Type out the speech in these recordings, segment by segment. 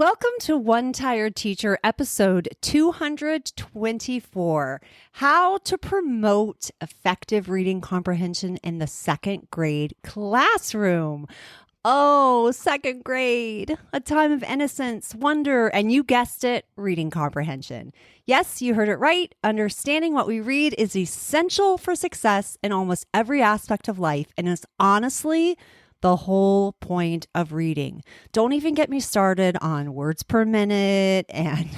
Welcome to One Tired Teacher, episode 224, How to Promote Effective Reading Comprehension in the Second Grade Classroom. Oh, second grade, a time of innocence, wonder, and you guessed it, reading comprehension. Yes, you heard it right. Understanding what we read is essential for success in almost every aspect of life, and is honestly the whole point of reading. Don't even get me started on words per minute and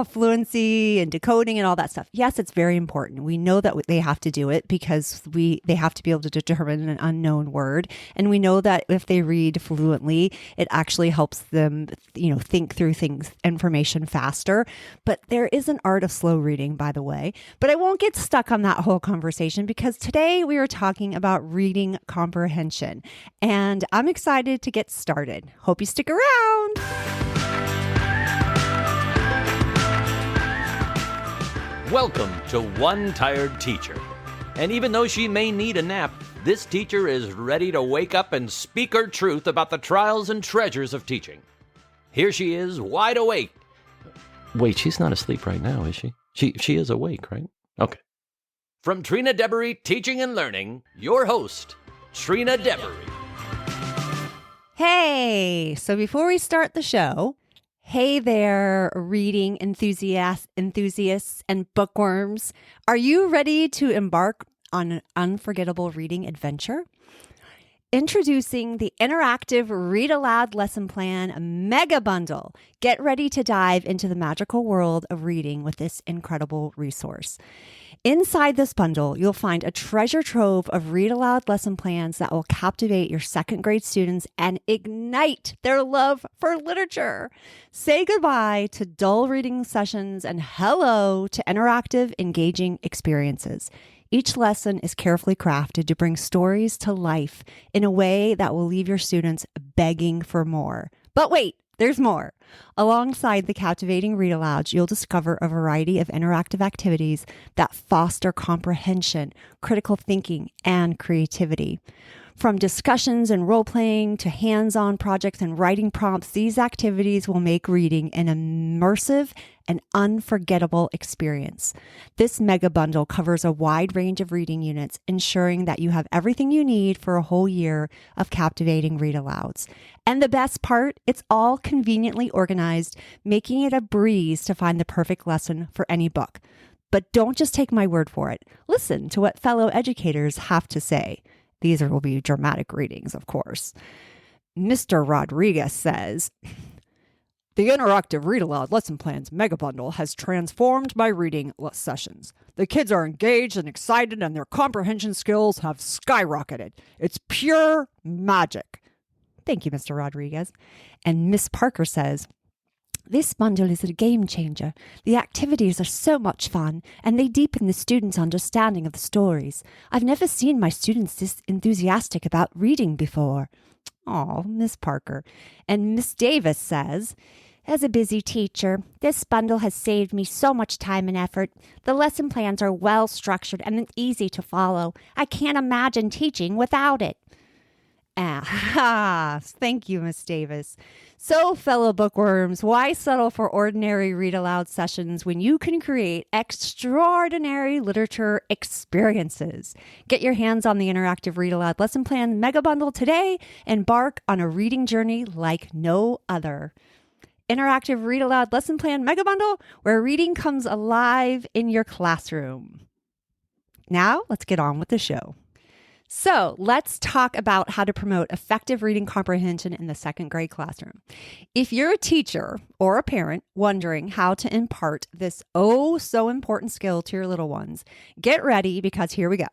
fluency and decoding and all that stuff. Yes, it's very important. We know that they have to do it because they have to be able to determine an unknown word. And we know that if they read fluently, it actually helps them, think through information faster. But there is an art of slow reading, by the way. But I won't get stuck on that whole conversation because today we are talking about reading comprehension. And I'm excited to get started. Hope you stick around. Welcome to One Tired Teacher. And even though she may need a nap, this teacher is ready to wake up and speak her truth about the trials and treasures of teaching. Here she is, wide awake. Wait, she's not asleep right now, is she? She is awake, right? Okay. From Trina Debery Teaching and Learning, your host, Trina Debery. Hey, so before we start the show, hey there, reading enthusiasts and bookworms. Are you ready to embark on an unforgettable reading adventure? Introducing the interactive Read Aloud Lesson Plan Mega Bundle. Get ready to dive into the magical world of reading with this incredible resource. Inside this bundle, you'll find a treasure trove of read aloud lesson plans that will captivate your second grade students and ignite their love for literature. Say goodbye to dull reading sessions and hello to interactive, engaging experiences. Each lesson is carefully crafted to bring stories to life in a way that will leave your students begging for more. But wait, there's more. Alongside the captivating read-alouds, you'll discover a variety of interactive activities that foster comprehension, critical thinking, and creativity. From discussions and role-playing to hands-on projects and writing prompts, these activities will make reading an immersive and unforgettable experience. This mega bundle covers a wide range of reading units, ensuring that you have everything you need for a whole year of captivating read-alouds. And the best part, it's all conveniently organized, making it a breeze to find the perfect lesson for any book. But don't just take my word for it. Listen to what fellow educators have to say. These will be dramatic readings, of course. Mr. Rodriguez says, "The interactive Read Aloud Lesson Plans Mega Bundle has transformed my reading sessions. The kids are engaged and excited, and their comprehension skills have skyrocketed. It's pure magic." Thank you, Mr. Rodriguez. And Miss Parker says, "This bundle is a game changer. The activities are so much fun, and they deepen the students' understanding of the stories. I've never seen my students this enthusiastic about reading before." Oh, Miss Parker. And Miss Davis says, "As a busy teacher, this bundle has saved me so much time and effort. The lesson plans are well structured and easy to follow. I can't imagine teaching without it." Thank you, Miss Davis. So, fellow bookworms, why settle for ordinary read-aloud sessions when you can create extraordinary literature experiences? Get your hands on the interactive read-aloud lesson plan Mega Bundle today and embark on a reading journey like no other. Interactive read-aloud lesson plan Mega Bundle, where reading comes alive in your classroom. Now, let's get on with the show. So let's talk about how to promote effective reading comprehension in the second grade classroom. If you're a teacher or a parent wondering how to impart this so important skill to your little ones, get ready because here we go.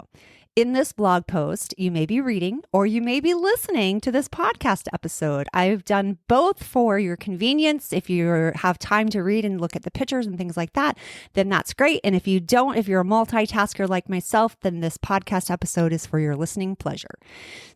In this blog post, you may be reading or you may be listening to this podcast episode. I've done both for your convenience. If you have time to read and look at the pictures and things like that, then that's great. And if you don't, if you're a multitasker like myself, then this podcast episode is for your listening pleasure.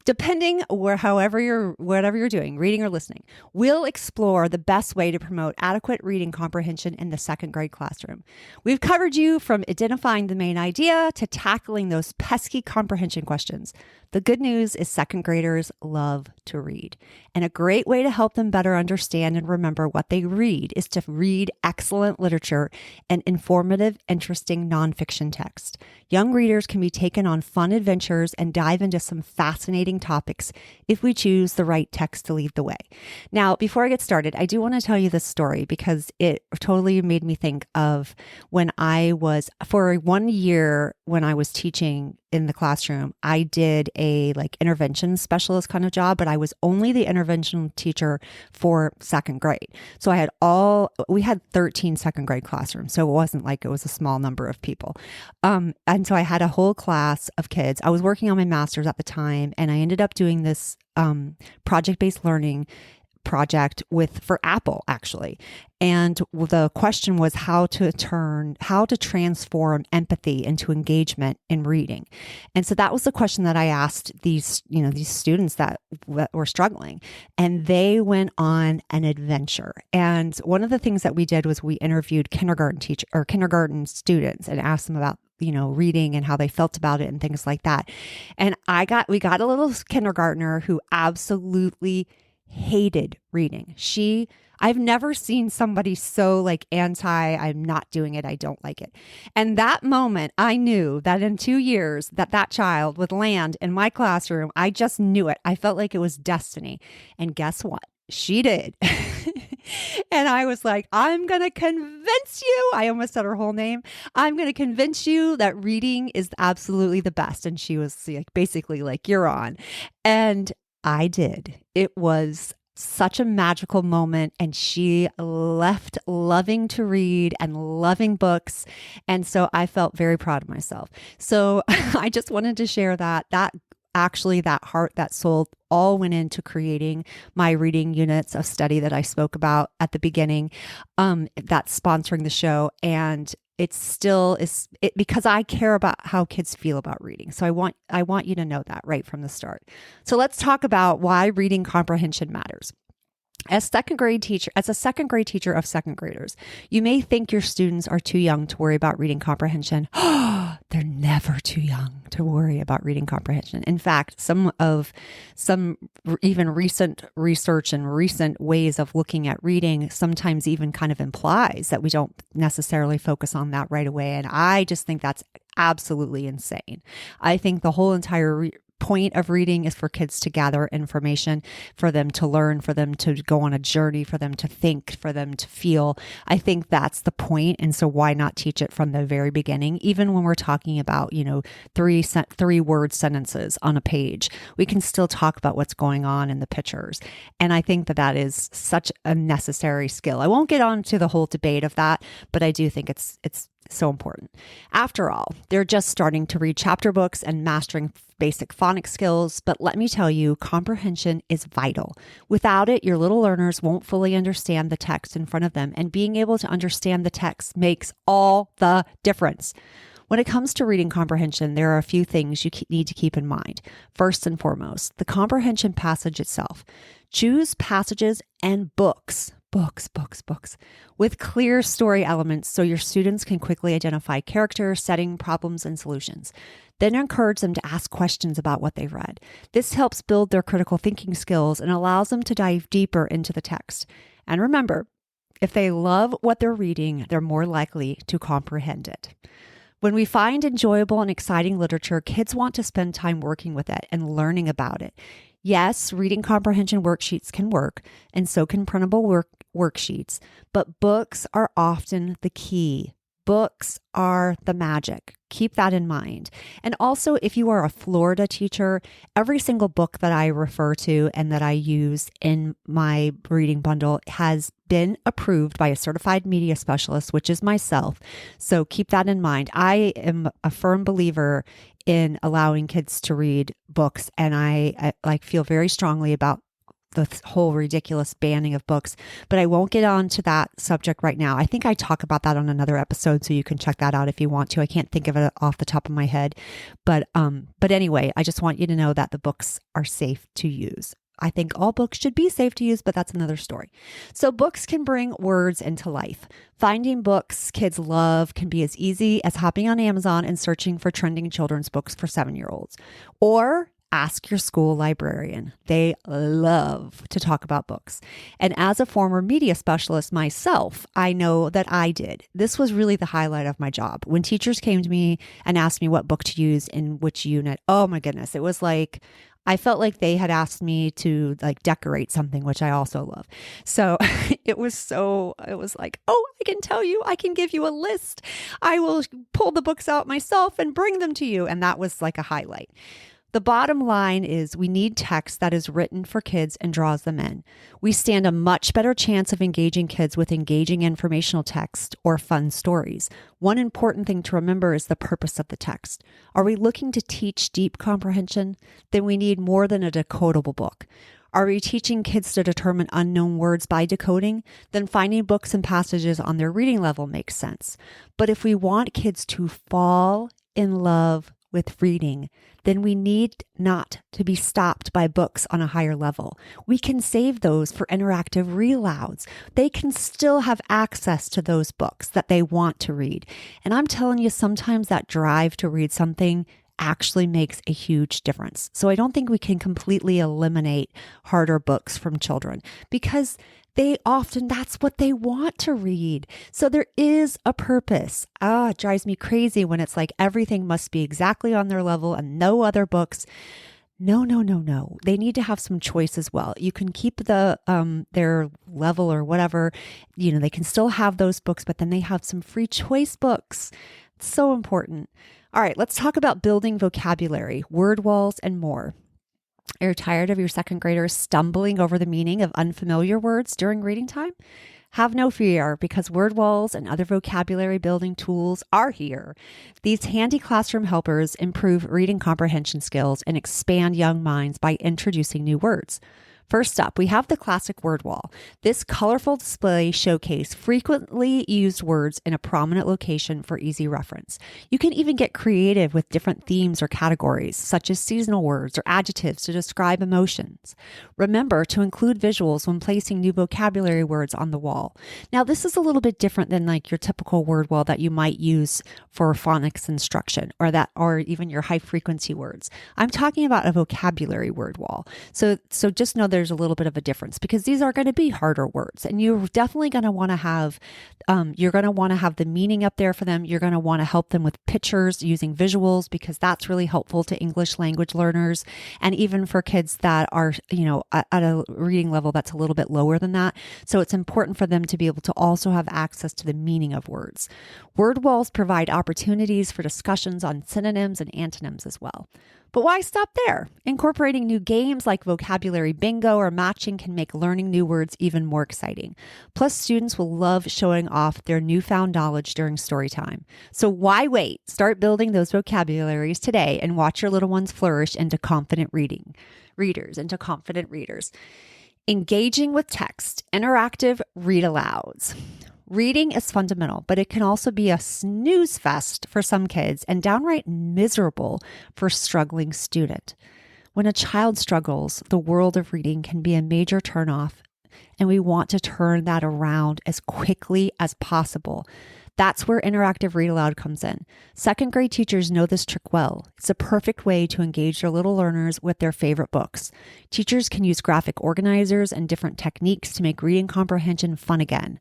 Depending whatever you're doing, reading or listening, we'll explore the best way to promote adequate reading comprehension in the second grade classroom. We've covered you from identifying the main idea to tackling those pesky comprehension questions. The good news is second graders love to read. And a great way to help them better understand and remember what they read is to read excellent literature and informative, interesting nonfiction text. Young readers can be taken on fun adventures and dive into some fascinating topics if we choose the right text to lead the way. Now, before I get started, I do want to tell you this story because it totally made me think of when for 1 year when I was teaching in the classroom, I did a intervention specialist kind of job, but I was only the intervention teacher for second grade. So we had 13 second grade classrooms. So it wasn't like it was a small number of people. And so I had a whole class of kids. I was working on my master's at the time, and I ended up doing this project-based learning project for Apple, actually. And the question was how to transform empathy into engagement in reading. And so that was the question that I asked these students that were struggling, and they went on an adventure. And one of the things that we did was we interviewed kindergarten students and asked them about reading and how they felt about it and things like that. And we got a little kindergartner who absolutely hated reading. I've never seen somebody so I'm not doing it. I don't like it. And that moment, I knew that in 2 years that child would land in my classroom. I just knew it. I felt like it was destiny. And guess what? She did. And I was like, I'm going to convince you. I almost said her whole name. I'm going to convince you that reading is absolutely the best. And she was basically you're on. And I did. It was such a magical moment, and she left loving to read and loving books. And so I felt very proud of myself. So I just wanted to share that actually that heart, that soul all went into creating my reading units of study that I spoke about at the beginning, that's sponsoring the show. And it still is because I care about how kids feel about reading. So I want you to know that right from the start. So let's talk about why reading comprehension matters. As a second grade teacher of second graders, you may think your students are too young to worry about reading comprehension. They're never too young to worry about reading comprehension. In fact, some even recent research and recent ways of looking at reading sometimes even kind of implies that we don't necessarily focus on that right away. And I just think that's absolutely insane. I think the whole entire point of reading is for kids to gather information, for them to learn, for them to go on a journey, for them to think, for them to feel. I think that's the point. And so why not teach it from the very beginning? Even when we're talking about, 3-word sentences on a page, we can still talk about what's going on in the pictures. And I think that is such a necessary skill. I won't get on to the whole debate of that, but I do think it's so important. After all, they're just starting to read chapter books and mastering basic phonics skills, but let me tell you, comprehension is vital. Without it, your little learners won't fully understand the text in front of them, and being able to understand the text makes all the difference. When it comes to reading comprehension, there are a few things you need to keep in mind. First and foremost, the comprehension passage itself. Choose passages and books with clear story elements so your students can quickly identify character, setting, problems, and solutions. Then encourage them to ask questions about what they've read. This helps build their critical thinking skills and allows them to dive deeper into the text. And remember, if they love what they're reading, they're more likely to comprehend it. When we find enjoyable and exciting literature, kids want to spend time working with it and learning about it. Yes, reading comprehension worksheets can work, and so can printable worksheets, but books are often the key. Books are the magic. Keep that in mind. And also, if you are a Florida teacher, every single book that I refer to and that I use in my reading bundle has been approved by a certified media specialist, which is myself. So keep that in mind. I am a firm believer in allowing kids to read books, and I feel very strongly about whole ridiculous banning of books, but I won't get on to that subject right now. I think I talk about that on another episode, so you can check that out if you want to. I can't think of it off the top of my head, but anyway, I just want you to know that the books are safe to use. I think all books should be safe to use, but that's another story. So books can bring words into life. Finding books kids love can be as easy as hopping on Amazon and searching for trending children's books for 7-year-olds, or ask your school librarian. They love to talk about books. And as a former media specialist myself, I know that I did. This was really the highlight of my job. When teachers came to me and asked me what book to use in which unit, oh my goodness, it was like, I felt like they had asked me to like decorate something, which I also love. So it was like, oh, I can tell you, I can give you a list. I will pull the books out myself and bring them to you. And that was like a highlight. The bottom line is we need text that is written for kids and draws them in. We stand a much better chance of engaging kids with engaging informational text or fun stories. One important thing to remember is the purpose of the text. Are we looking to teach deep comprehension? Then we need more than a decodable book. Are we teaching kids to determine unknown words by decoding? Then finding books and passages on their reading level makes sense. But if we want kids to fall in love with reading, then we need not to be stopped by books on a higher level. We can save those for interactive read-alouds. They can still have access to those books that they want to read. And I'm telling you, sometimes that drive to read something actually makes a huge difference. So I don't think we can completely eliminate harder books from children, because that's what they want to read. So there is a purpose. It drives me crazy when it's like everything must be exactly on their level and no other books. No. They need to have some choice as well. You can keep their level or whatever, they can still have those books, but then they have some free choice books. It's so important. All right, let's talk about building vocabulary, word walls, and more. Are you tired of your second graders stumbling over the meaning of unfamiliar words during reading time? Have no fear, because word walls and other vocabulary building tools are here. These handy classroom helpers improve reading comprehension skills and expand young minds by introducing new words. First up, we have the classic word wall. This colorful display showcases frequently used words in a prominent location for easy reference. You can even get creative with different themes or categories, such as seasonal words or adjectives to describe emotions. Remember to include visuals when placing new vocabulary words on the wall. Now, this is a little bit different than like your typical word wall that you might use for phonics instruction or even your high frequency words. I'm talking about a vocabulary word wall. So just know there's a little bit of a difference, because these are going to be harder words, and you're definitely going to want to have the meaning up there for them. You're going to want to help them with pictures using visuals, because that's really helpful to English language learners, and even for kids that are, at a reading level that's a little bit lower than that. So it's important for them to be able to also have access to the meaning of words. Word walls provide opportunities for discussions on synonyms and antonyms as well. But why stop there? Incorporating new games like vocabulary bingo or matching can make learning new words even more exciting. Plus, students will love showing off their newfound knowledge during story time. So why wait? Start building those vocabularies today and watch your little ones flourish into confident readers. Engaging with text, interactive read-alouds. Reading is fundamental, but it can also be a snooze fest for some kids and downright miserable for a struggling student. When a child struggles, the world of reading can be a major turnoff, and we want to turn that around as quickly as possible. That's where interactive read aloud comes in. Second grade teachers know this trick well. It's a perfect way to engage their little learners with their favorite books. Teachers can use graphic organizers and different techniques to make reading comprehension fun again.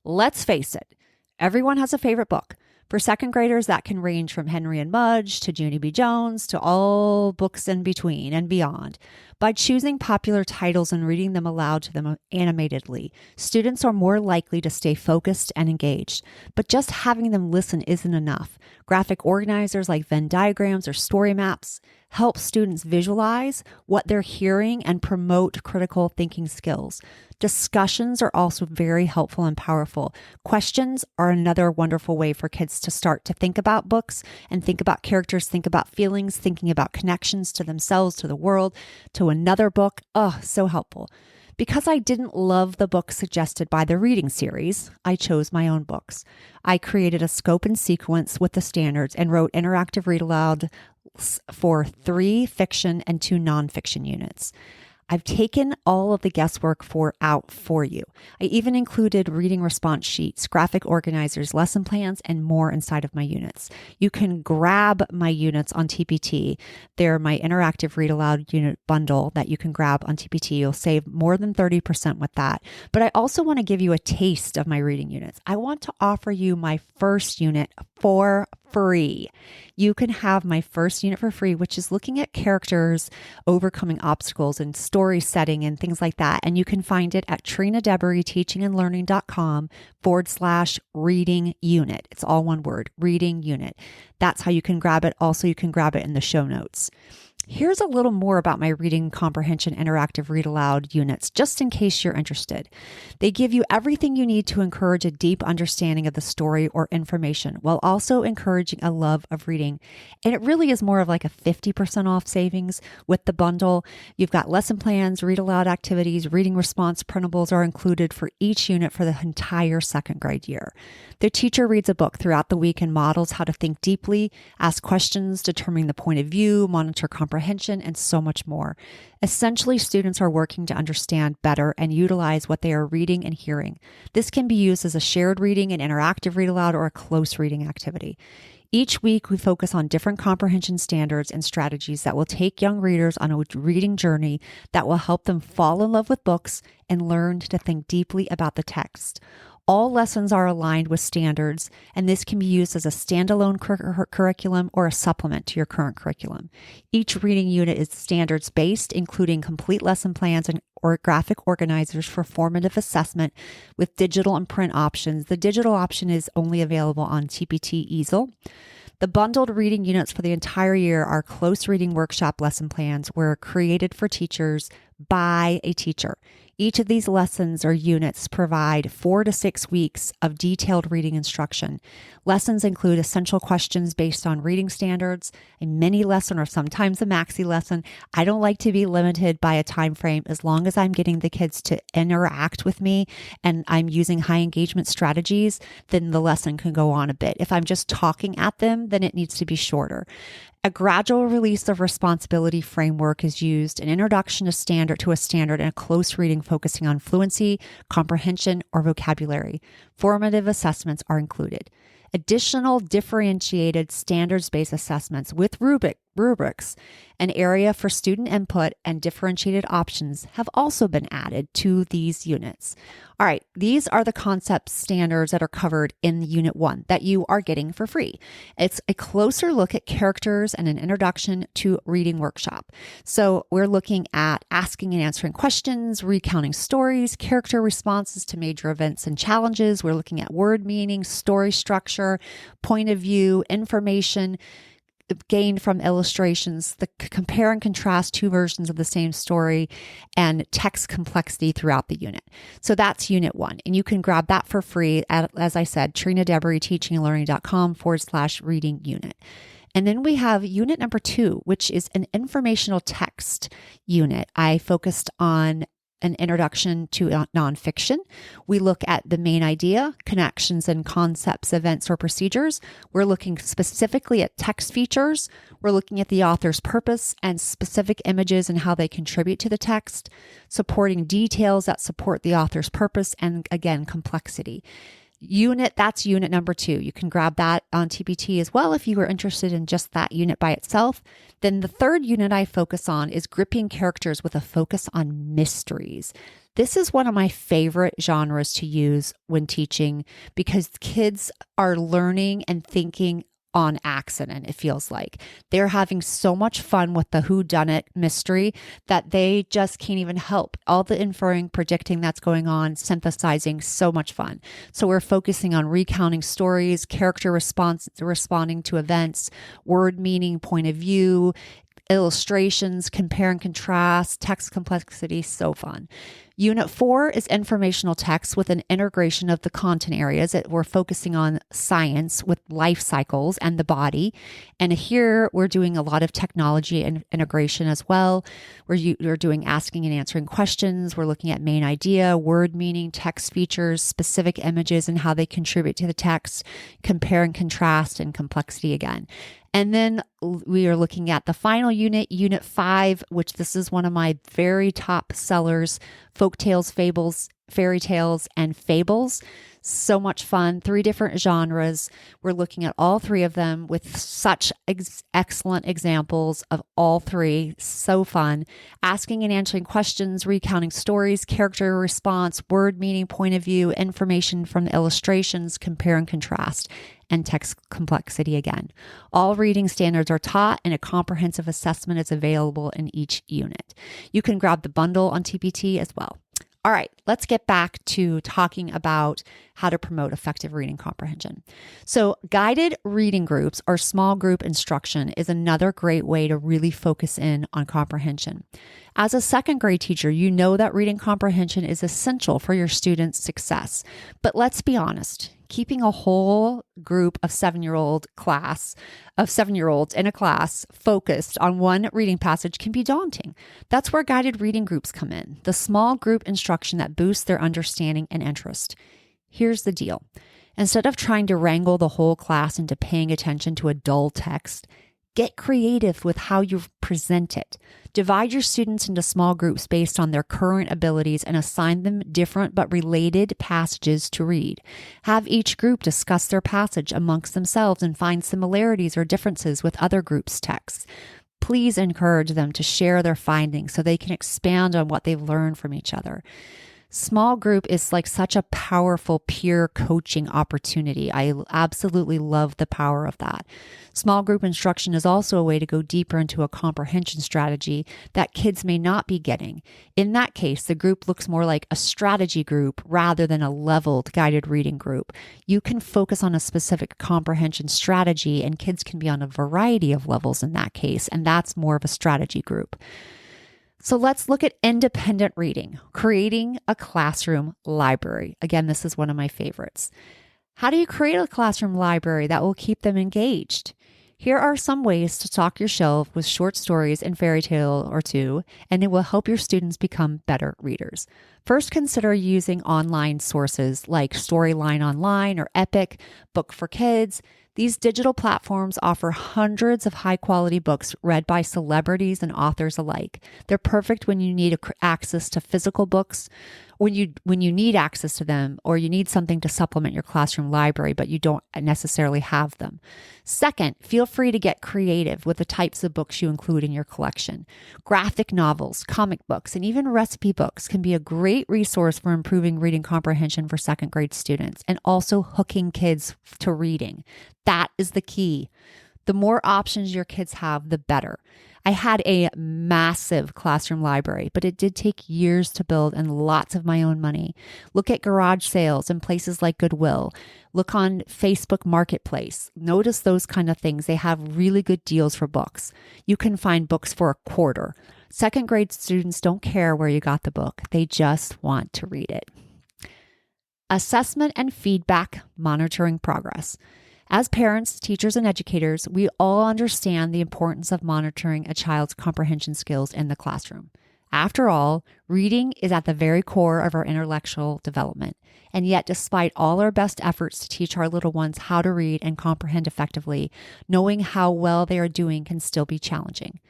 Let's face it, everyone has a favorite book. For second graders, that can range from Henry and Mudge to Junie B. Jones to all books in between and beyond. By choosing popular titles and reading them aloud to them animatedly, students are more likely to stay focused and engaged. But just having them listen isn't enough. Graphic organizers like Venn diagrams or story maps help students visualize what they're hearing and promote critical thinking skills. Discussions are also very helpful and powerful. Questions are another wonderful way for kids to start to think about books and think about characters, think about feelings, thinking about connections to themselves, to the world, to to another book. Oh, so helpful. Because I didn't love the book suggested by the reading series, I chose my own books. I created a scope and sequence with the standards and wrote interactive read aloud for 3 fiction and 2 nonfiction units. I've taken all of the guesswork out for you. I even included reading response sheets, graphic organizers, lesson plans, and more inside of my units. You can grab my units on TPT. They're my interactive read aloud unit bundle that you can grab on TPT. You'll save more than 30% with that. But I also want to give you a taste of my reading units. I want to offer you my first unit for free. You can have my first unit for free, which is looking at characters overcoming obstacles and story setting and things like that. And you can find it at trinadebreteachingendlearning.com/reading unit. It's all one word, reading unit. That's how you can grab it. Also, you can grab it in the show notes. Here's a little more about my reading comprehension interactive read aloud units, just in case you're interested. They give you everything you need to encourage a deep understanding of the story or information, while also encouraging a love of reading. And it really is more of like a 50% off savings with the bundle. You've got lesson plans, read aloud activities, reading response printables are included for each unit for the entire second grade year. The teacher reads a book throughout the week and models how to think deeply, ask questions, determine the point of view, monitor comprehension, and so much more. Essentially, students are working to understand better and utilize what they are reading and hearing. This can be used as a shared reading, an interactive read aloud, or a close reading activity. Each week, we focus on different comprehension standards and strategies that will take young readers on a reading journey that will help them fall in love with books and learn to think deeply about the text. All lessons are aligned with standards, and this can be used as a standalone curriculum or a supplement to your current curriculum. Each reading unit is standards-based, including complete lesson plans or graphic organizers for formative assessment with digital and print options. The digital option is only available on TPT Easel. The bundled reading units for the entire year are close reading workshop lesson plans were created for teachers by a teacher. Each of these lessons or units provide 4 to 6 weeks of detailed reading instruction. Lessons include essential questions based on reading standards, a mini lesson or sometimes a maxi lesson. I don't like to be limited by a time frame as long as I'm getting the kids to interact with me and I'm using high engagement strategies, then the lesson can go on a bit. If I'm just talking at them, then it needs to be shorter. A gradual release of responsibility framework is used, an introduction to a standard, and a close reading focusing on fluency, comprehension, or vocabulary. Formative assessments are included. Additional differentiated standards-based assessments with rubrics, an area for student input, and differentiated options have also been added to these units. All right, these are the concept standards that are covered in Unit 1 that you are getting for free. It's a closer look at characters and an introduction to reading workshop. So we're looking at asking and answering questions, recounting stories, character responses to major events and challenges. We're looking at word meaning, story structure, point of view, information gained from illustrations, the compare and contrast 2 versions of the same story, and text complexity throughout the unit. So that's Unit 1. And you can grab that for free at, as I said, trinadebreteachingendlearning.com/reading unit. And then we have Unit number 2, which is an informational text unit. I focused on an introduction to nonfiction. We look at the main idea, connections and concepts, events, or procedures. We're looking specifically at text features. We're looking at the author's purpose and specific images and how they contribute to the text, supporting details that support the author's purpose, and again, complexity. That's unit number 2. You can grab that on TPT as well if you are interested in just that unit by itself. Then the third unit I focus on is gripping characters with a focus on mysteries. This is one of my favorite genres to use when teaching because kids are learning and thinking on accident, it feels like. They're having so much fun with the whodunit mystery that they just can't even help. All the inferring, predicting that's going on, synthesizing, so much fun. So we're focusing on recounting stories, character responding to events, word meaning, point of view, illustrations, compare and contrast, text complexity, so fun. Unit 4 is informational text with an integration of the content areas that we're focusing on science with life cycles and the body. And here we're doing a lot of technology and integration as well. We're doing asking and answering questions. We're looking at main idea, word meaning, text features, specific images and how they contribute to the text, compare and contrast, and complexity again. And then we are looking at the final unit, Unit 5, which this is one of my very top sellers, folktales, fables, fairy tales, and fables. So much fun. 3 different genres. We're looking at all 3 of them with such excellent examples of all 3. So fun. Asking and answering questions, recounting stories, character response, word meaning, point of view, information from the illustrations, compare and contrast, and text complexity again. All reading standards are taught and a comprehensive assessment is available in each unit. You can grab the bundle on TPT as well. All right, let's get back to talking about how to promote effective reading comprehension. So guided reading groups or small group instruction is another great way to really focus in on comprehension. As a second grade teacher, you know that reading comprehension is essential for your students' success. But let's be honest, keeping a whole group of 7-year-olds in a class focused on one reading passage can be daunting. That's where guided reading groups come in, the small group instruction that boosts their understanding and interest. Here's the deal. Instead of trying to wrangle the whole class into paying attention to a dull text, get creative with how you present it. Divide your students into small groups based on their current abilities and assign them different but related passages to read. Have each group discuss their passage amongst themselves and find similarities or differences with other groups' texts. Please encourage them to share their findings so they can expand on what they've learned from each other. Small group is like such a powerful peer coaching opportunity. I absolutely love the power of that. Small group instruction is also a way to go deeper into a comprehension strategy that kids may not be getting. In that case, the group looks more like a strategy group rather than a leveled guided reading group. You can focus on a specific comprehension strategy and kids can be on a variety of levels in that case, and that's more of a strategy group. So let's look at independent reading, creating a classroom library. Again, this is one of my favorites. How do you create a classroom library that will keep them engaged? Here are some ways to stock your shelf with short stories and fairy tale or 2, and it will help your students become better readers. First, consider using online sources like Storyline Online or Epic, Book for Kids. These digital platforms offer hundreds of high-quality books read by celebrities and authors alike. They're perfect when you need access to physical books, when you need access to them, or you need something to supplement your classroom library, but you don't necessarily have them. Second, feel free to get creative with the types of books you include in your collection. Graphic novels, comic books, and even recipe books can be a great resource for improving reading comprehension for second grade students and also hooking kids to reading. That is the key. The more options your kids have, the better. I had a massive classroom library, but it did take years to build and lots of my own money. Look at garage sales and places like Goodwill. Look on Facebook Marketplace. Notice those kind of things. They have really good deals for books. You can find books for a quarter. Second grade students don't care where you got the book. They just want to read it. Assessment and feedback, monitoring progress. As parents, teachers, and educators, we all understand the importance of monitoring a child's comprehension skills in the classroom. After all, reading is at the very core of our intellectual development. And yet, despite all our best efforts to teach our little ones how to read and comprehend effectively, knowing how well they are doing can still be challenging.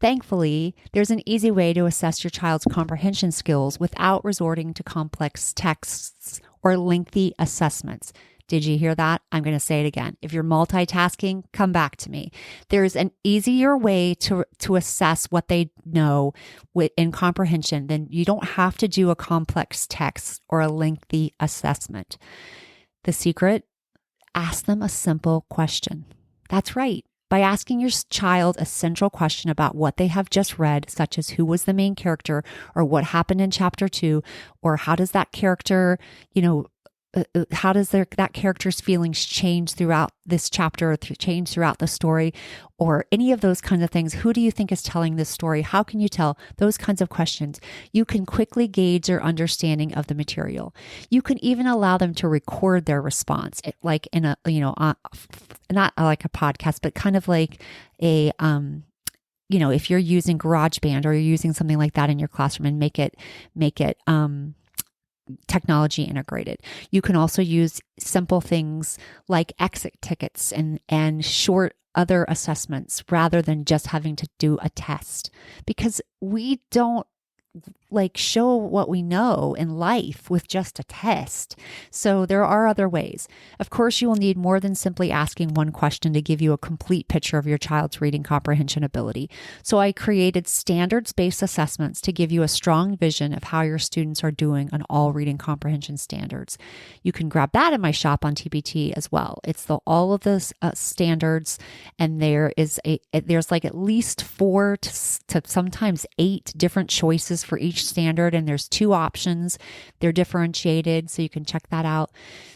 Thankfully, there's an easy way to assess your child's comprehension skills without resorting to complex texts or lengthy assessments. Did you hear that? I'm going to say it again. If you're multitasking, come back to me. There's an easier way to assess what they know in comprehension. Then you don't have to do a complex text or a lengthy assessment. The secret? Ask them a simple question. That's right. By asking your child a central question about what they have just read, such as who was the main character or what happened in chapter 2, or how does that character, how does that character's feelings change throughout this chapter, or change throughout the story, or any of those kinds of things? Who do you think is telling this story? How can you tell? Those kinds of questions. You can quickly gauge their understanding of the material. You can even allow them to record their response, like in a, not like a podcast, but kind of like a, if you're using GarageBand or you're using something like that in your classroom, and make it technology integrated. You can also use simple things like exit tickets and short other assessments rather than just having to do a test, because we don't show what we know in life with just a test. So there are other ways. Of course, you will need more than simply asking one question to give you a complete picture of your child's reading comprehension ability. So I created standards-based assessments to give you a strong vision of how your students are doing on all reading comprehension standards. You can grab that in my shop on TPT as well. It's all of the standards, and there's like at least 4 to sometimes 8 different choices for each standard, and there's 2 options. They're differentiated, so you can check that out.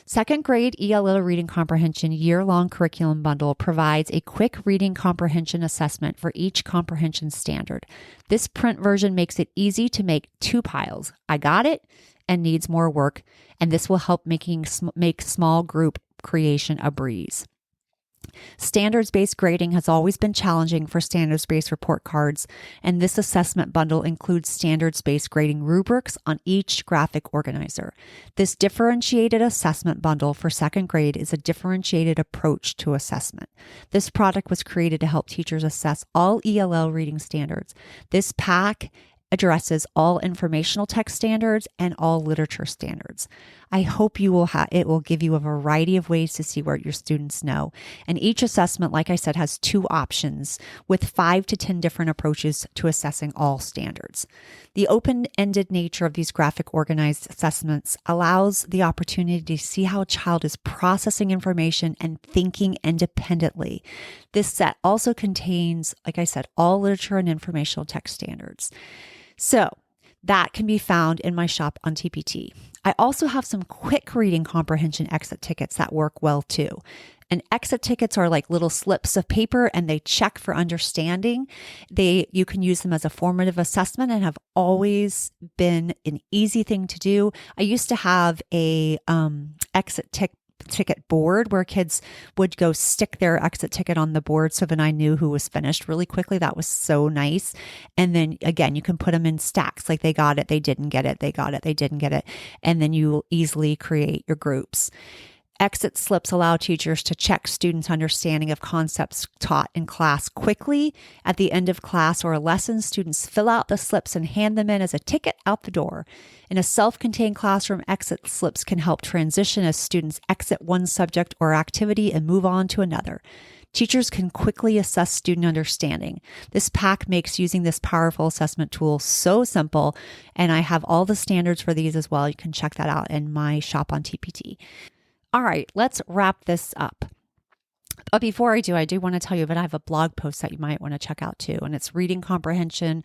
Second grade ELL Reading Comprehension year-long curriculum bundle provides a quick reading comprehension assessment for each comprehension standard. This print version makes it easy to make 2 piles. I got it and needs more work, and this will help make small group creation a breeze. Standards-based grading has always been challenging for standards-based report cards, and this assessment bundle includes standards-based grading rubrics on each graphic organizer. This differentiated assessment bundle for second grade is a differentiated approach to assessment. This product was created to help teachers assess all ELL reading standards. This pack addresses all informational text standards and all literature standards. I hope it will give you a variety of ways to see what your students know. And each assessment, like I said, has 2 options with 5 to 10 different approaches to assessing all standards. The open-ended nature of these graphic organized assessments allows the opportunity to see how a child is processing information and thinking independently. This set also contains, like I said, all literature and informational text standards. So that can be found in my shop on TPT. I also have some quick reading comprehension exit tickets that work well too. And exit tickets are like little slips of paper, and they check for understanding. You can use them as a formative assessment and have always been an easy thing to do. I used to have a exit ticket board where kids would go stick their exit ticket on the board, so then I knew who was finished really quickly. That was so nice. And then again, you can put them in stacks, like they got it, they didn't get it, they got it, they didn't get it. And then you will easily create your groups. Exit slips allow teachers to check students' understanding of concepts taught in class quickly. At the end of class or a lesson, students fill out the slips and hand them in as a ticket out the door. In a self-contained classroom, exit slips can help transition as students exit one subject or activity and move on to another. Teachers can quickly assess student understanding. This pack makes using this powerful assessment tool so simple, and I have all the standards for these as well. You can check that out in my shop on TPT. All right, let's wrap this up. But before I do want to tell you that I have a blog post that you might want to check out too. And it's reading comprehension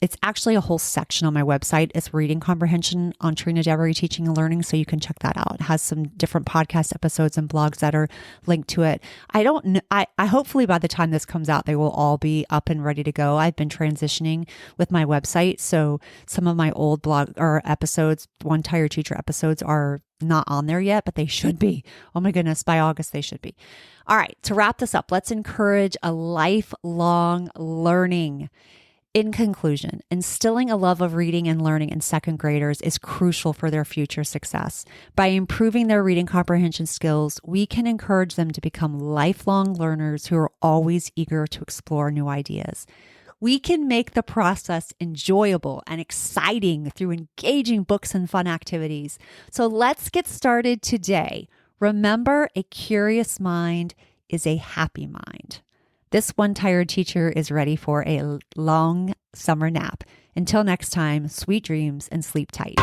it's actually a whole section on my website. It's reading comprehension on Trina Devery Teaching and Learning. So you can check that out. It has some different podcast episodes and blogs that are linked to it. I hopefully by the time this comes out, they will all be up and ready to go. I've been transitioning with my website. So some of my old blog or episodes, One Tired Teacher episodes, are not on there yet, but they should be. Oh my goodness, by August they should be. All right, to wrap this up, let's encourage a lifelong learning. In conclusion, instilling a love of reading and learning in second graders is crucial for their future success. By improving their reading comprehension skills, we can encourage them to become lifelong learners who are always eager to explore new ideas. We can make the process enjoyable and exciting through engaging books and fun activities. So let's get started today. Remember, a curious mind is a happy mind. This one tired teacher is ready for a long summer nap. Until next time, sweet dreams and sleep tight.